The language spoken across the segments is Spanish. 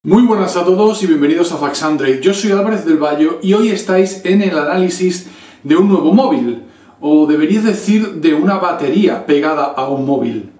Muy buenas a todos y bienvenidos a Faxandre. Yo soy Álvarez del Valle y hoy estáis en el análisis de un nuevo móvil, o deberíais decir de una batería pegada a un móvil.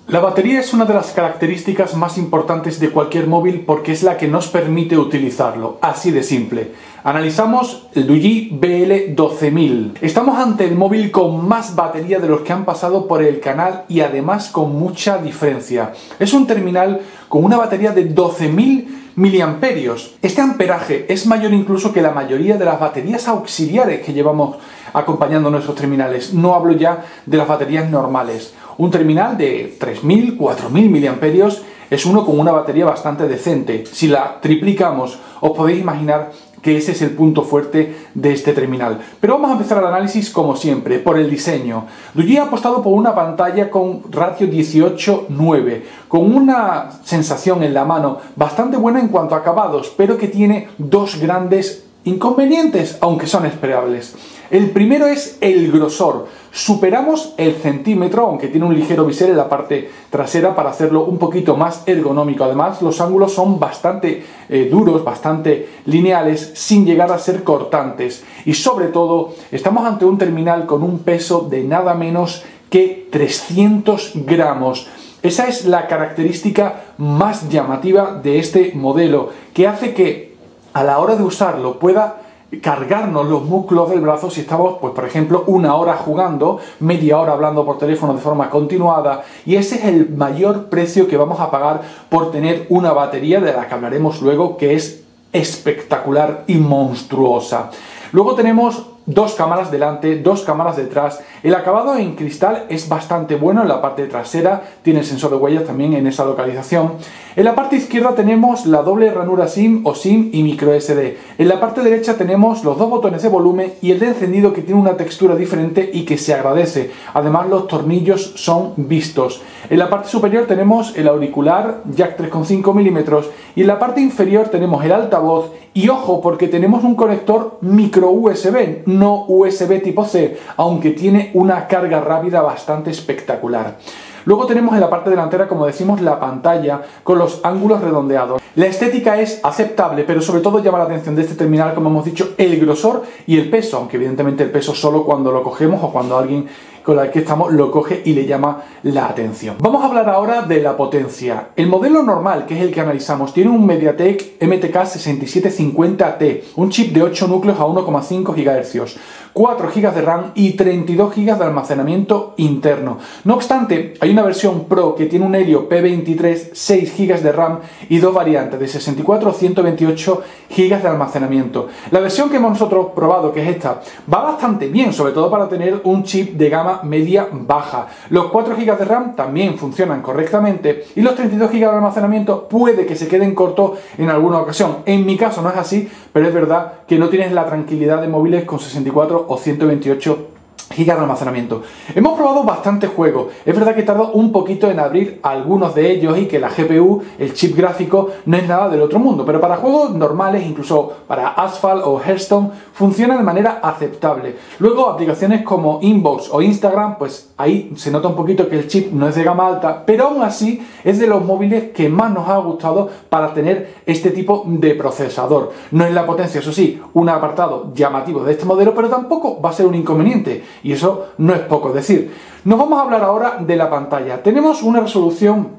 La batería es una de las características más importantes de cualquier móvil porque es la que nos permite utilizarlo, así de simple. Analizamos el Doogee BL12000. Estamos ante el móvil con más batería de los que han pasado por el canal y además con mucha diferencia. Es un terminal con una batería de 12.000 miliamperios. Este amperaje es mayor incluso que la mayoría de las baterías auxiliares que llevamos acompañando nuestros terminales. No hablo ya de las baterías normales. Un terminal de 3.000, 4.000 miliamperios es uno con una batería bastante decente. Si la triplicamos, os podéis imaginar que ese es el punto fuerte de este terminal. Pero vamos a empezar el análisis como siempre, por el diseño. Doogee ha apostado por una pantalla con ratio 18:9, con una sensación en la mano bastante buena en cuanto a acabados, pero que tiene dos grandes inconvenientes, aunque son esperables. El primero es el grosor. Superamos el centímetro, aunque tiene un ligero bisel en la parte trasera para hacerlo un poquito más ergonómico. Además, los ángulos son bastante duros, bastante lineales, sin llegar a ser cortantes. Y sobre todo, estamos ante un terminal con un peso de nada menos que 300 gramos. Esa es la característica más llamativa de este modelo, que hace que a la hora de usarlo pueda cargarnos los músculos del brazo si estamos, pues por ejemplo, una hora jugando, media hora hablando por teléfono de forma continuada, y ese es el mayor precio que vamos a pagar por tener una batería de la que hablaremos luego, que es espectacular y monstruosa. Luego tenemos dos cámaras delante, dos cámaras detrás. El acabado en cristal es bastante bueno en la parte trasera, tiene sensor de huellas también en esa localización. En la parte izquierda tenemos la doble ranura SIM o SIM y micro SD. En la parte derecha tenemos los dos botones de volumen y el de encendido, que tiene una textura diferente y que se agradece. Además, los tornillos son vistos. En la parte superior tenemos el auricular jack 3,5 milímetros y en la parte inferior tenemos el altavoz. Y ojo, porque tenemos un conector micro USB, no USB tipo C, aunque tiene una carga rápida bastante espectacular. Luego tenemos en la parte delantera, como decimos, la pantalla con los ángulos redondeados. La estética es aceptable, pero sobre todo llama la atención de este terminal, como hemos dicho, el grosor y el peso, aunque evidentemente el peso solo cuando lo cogemos o cuando alguien con el que estamos lo coge y le llama la atención. Vamos a hablar ahora de la potencia. El modelo normal, que es el que analizamos, tiene un MediaTek MTK 6750T, un chip de 8 núcleos a 1,5 GHz, 4 GB de RAM y 32 GB de almacenamiento interno. No obstante, hay una versión Pro que tiene un Helio P23, 6 GB de RAM y dos variantes de 64 o 128 GB de almacenamiento. La versión que hemos nosotros probado, que es esta, va bastante bien, sobre todo para tener un chip de gama media baja. Los 4 GB de RAM también funcionan correctamente y los 32 GB de almacenamiento puede que se queden cortos en alguna ocasión. En mi caso no es así, pero es verdad que no tienes la tranquilidad de móviles con 64 o 128 GB de almacenamiento. Hemos probado bastantes juegos. Es verdad que tardó un poquito en abrir algunos de ellos y que la GPU, el chip gráfico, no es nada del otro mundo, pero para juegos normales, incluso para Asphalt o Hearthstone, funciona de manera aceptable. Luego, aplicaciones como Inbox o Instagram, pues ahí se nota un poquito que el chip no es de gama alta, pero aún así es de los móviles que más nos ha gustado para tener este tipo de procesador. No es la potencia, eso sí, un apartado llamativo de este modelo, pero tampoco va a ser un inconveniente. Y eso no es poco decir. Nos vamos a hablar ahora de la pantalla. Tenemos una resolución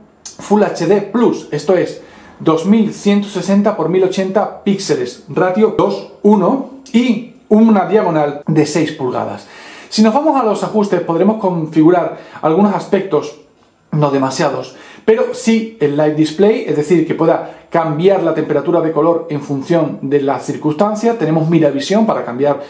Full HD Plus, esto es 2160 x 1080 píxeles, ratio 2:1 y una diagonal de 6 pulgadas. Si nos vamos a los ajustes, podremos configurar algunos aspectos, no demasiados, pero sí el Light Display, es decir, que pueda cambiar la temperatura de color en función de las circunstancias. Tenemos Miravisión para cambiar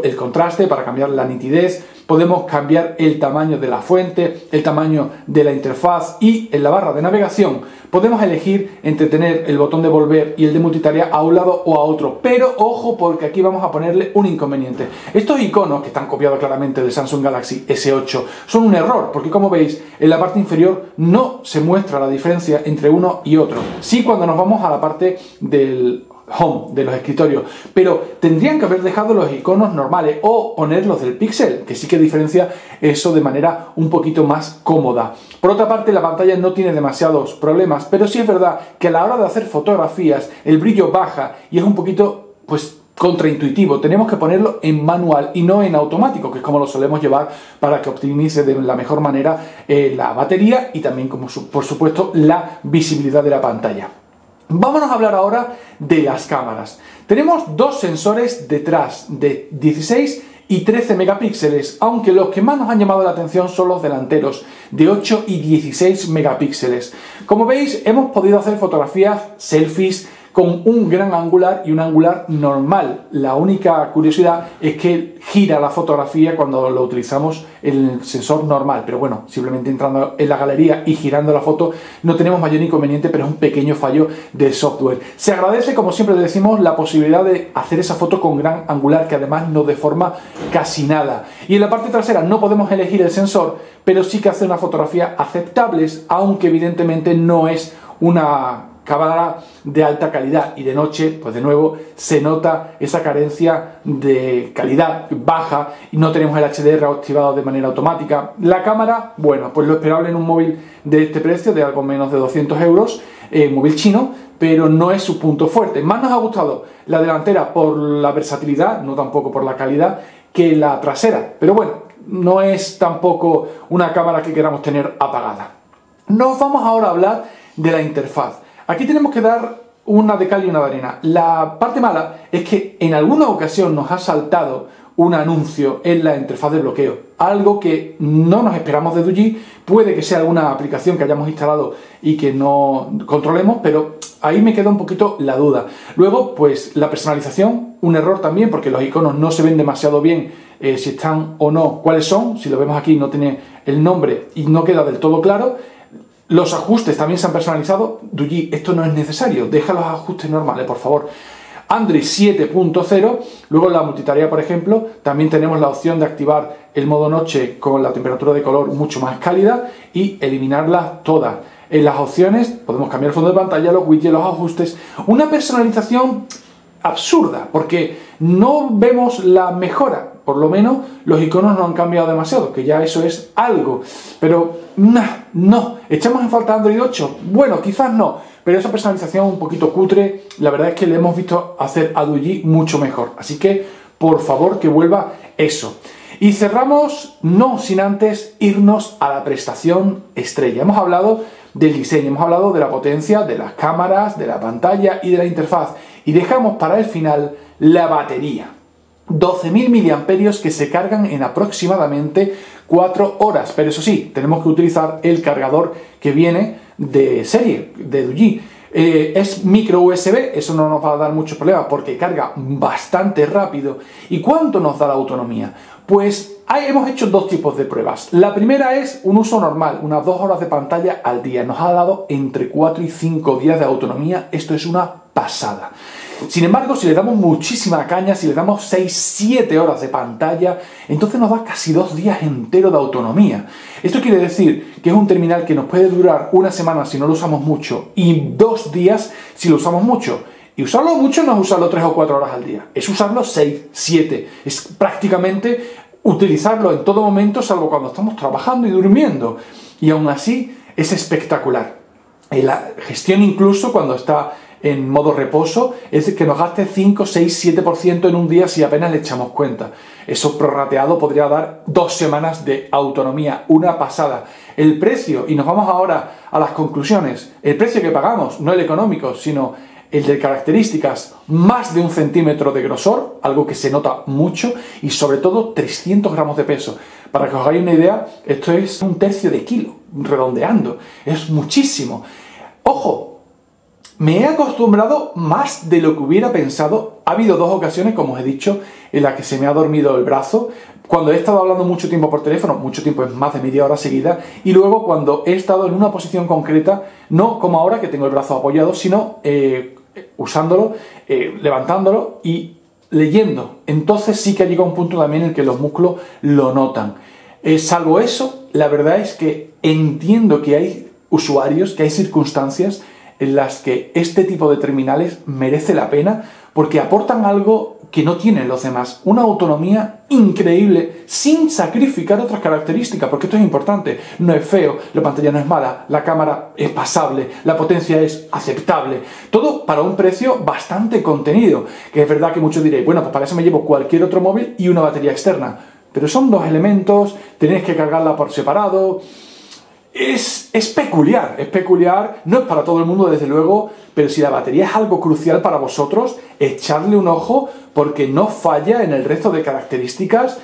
el contraste, para cambiar la nitidez. Podemos cambiar el tamaño de la fuente, el tamaño de la interfaz, y en la barra de navegación podemos elegir entre tener el botón de volver y el de multitarea a un lado o a otro. Pero ojo, porque aquí vamos a ponerle un inconveniente. Estos iconos, que están copiados claramente del Samsung Galaxy S8, son un error, porque como veis, en la parte inferior no se muestra la diferencia entre uno y otro. Sí, cuando nos vamos a la parte del home de los escritorios, pero tendrían que haber dejado los iconos normales o ponerlos del píxel, que sí que diferencia eso de manera un poquito más cómoda. Por otra parte, la pantalla no tiene demasiados problemas, pero sí es verdad que a la hora de hacer fotografías el brillo baja y es un poquito, pues, contraintuitivo. Tenemos que ponerlo en manual y no en automático, que es como lo solemos llevar para que optimice de la mejor manera la batería y también, como por supuesto, la visibilidad de la pantalla. Vámonos a hablar ahora de las cámaras. Tenemos dos sensores detrás de 16 y 13 megapíxeles, aunque los que más nos han llamado la atención son los delanteros de 8 y 16 megapíxeles. Como veis, hemos podido hacer fotografías, selfies, con un gran angular y un angular normal. La única curiosidad es que gira la fotografía cuando lo utilizamos en el sensor normal, pero bueno, simplemente entrando en la galería y girando la foto no tenemos mayor inconveniente, pero es un pequeño fallo del software. Se agradece, como siempre decimos, la posibilidad de hacer esa foto con gran angular, que además no deforma casi nada. Y en la parte trasera no podemos elegir el sensor, pero sí que hace una fotografía aceptables, aunque evidentemente no es una cámara de alta calidad, y de noche, pues de nuevo, se nota esa carencia de calidad baja y no tenemos el HDR activado de manera automática. La cámara, bueno, pues lo esperable en un móvil de este precio, de algo menos de 200 euros, móvil chino, pero no es su punto fuerte. Más nos ha gustado la delantera por la versatilidad, no tampoco por la calidad, que la trasera, pero bueno, no es tampoco una cámara que queramos tener apagada. Nos vamos ahora a hablar de la interfaz. Aquí tenemos que dar una de cal y una de arena. La parte mala es que en alguna ocasión nos ha saltado un anuncio en la interfaz de bloqueo, algo que no nos esperamos de Doogee. Puede que sea alguna aplicación que hayamos instalado y que no controlemos, pero ahí me queda un poquito la duda. Luego, pues la personalización, un error también, porque los iconos no se ven demasiado bien si están o no, cuáles son. Si lo vemos aquí no tiene el nombre y no queda del todo claro. Los ajustes también se han personalizado. Doogee, esto no es necesario, deja los ajustes normales, por favor. Android 7.0, luego en la multitarea, por ejemplo, también tenemos la opción de activar el modo noche con la temperatura de color mucho más cálida y eliminarlas todas. En las opciones podemos cambiar el fondo de pantalla, los widgets, los ajustes. Una personalización absurda, porque no vemos la mejora. Por lo menos los iconos no han cambiado demasiado, que ya eso es algo. Pero no. ¿Echamos en falta Android 8? Bueno, quizás no, pero esa personalización un poquito cutre, la verdad es que le hemos visto hacer a Doogee mucho mejor. Así que, por favor, que vuelva eso. Y cerramos, no sin antes irnos a la prestación estrella. Hemos hablado del diseño, hemos hablado de la potencia, de las cámaras, de la pantalla y de la interfaz. Y dejamos para el final la batería. 12.000 miliamperios que se cargan en aproximadamente 4 horas. Pero eso sí, tenemos que utilizar el cargador que viene de serie, de Doogee. Es micro USB, eso no nos va a dar muchos problemas porque carga bastante rápido. ¿Y cuánto nos da la autonomía? Pues hemos hecho dos tipos de pruebas. La primera es un uso normal, unas 2 horas de pantalla al día. Nos ha dado entre 4 y 5 días de autonomía. Esto es una pasada. Sin embargo, si le damos muchísima caña, si le damos 6-7 horas de pantalla, entonces nos da casi 2 días enteros de autonomía. Esto quiere decir que es un terminal que nos puede durar una semana si no lo usamos mucho y 2 días si lo usamos mucho. Y usarlo mucho no es usarlo 3 o 4 horas al día, es usarlo 6-7. Es prácticamente utilizarlo en todo momento, salvo cuando estamos trabajando y durmiendo. Y aún así es espectacular. La gestión, incluso cuando está en modo reposo, es que nos gaste 5, 6, 7% en un día si apenas le echamos cuenta. Eso prorrateado podría dar 2 semanas de autonomía, una pasada. El precio, y nos vamos ahora a las conclusiones, el precio que pagamos, no el económico, sino el de características, más de 1 centímetro de grosor, algo que se nota mucho, y sobre todo 300 gramos de peso. Para que os hagáis una idea, esto es 1/3 de kilo, redondeando, es muchísimo. ¡Ojo! Me he acostumbrado más de lo que hubiera pensado. Ha habido 2 ocasiones, como os he dicho, en las que se me ha dormido el brazo. Cuando he estado hablando mucho tiempo por teléfono, mucho tiempo es más de media hora seguida, y luego cuando he estado en una posición concreta, no como ahora que tengo el brazo apoyado, sino usándolo, levantándolo y leyendo. Entonces sí que ha llegado un punto también en el que los músculos lo notan. Salvo eso, la verdad es que entiendo que hay usuarios, que hay circunstancias en las que este tipo de terminales merece la pena porque aportan algo que no tienen los demás, una autonomía increíble sin sacrificar otras características, porque esto es importante, no es feo, la pantalla no es mala, la cámara es pasable, la potencia es aceptable, todo para un precio bastante contenido, que es verdad que muchos diréis, bueno, pues para eso me llevo cualquier otro móvil y una batería externa, pero son dos elementos, tenéis que cargarla por separado. Es peculiar, no es para todo el mundo desde luego, pero si la batería es algo crucial para vosotros, echadle un ojo porque no falla en el resto de características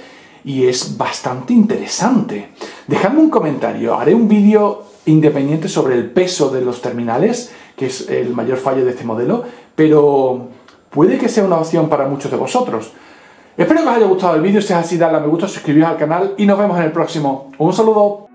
y es bastante interesante. Dejadme un comentario, haré un vídeo independiente sobre el peso de los terminales, que es el mayor fallo de este modelo, pero puede que sea una opción para muchos de vosotros. Espero que os haya gustado el vídeo, si es así, dadle a me gusta, suscribiros al canal y nos vemos en el próximo. Un saludo.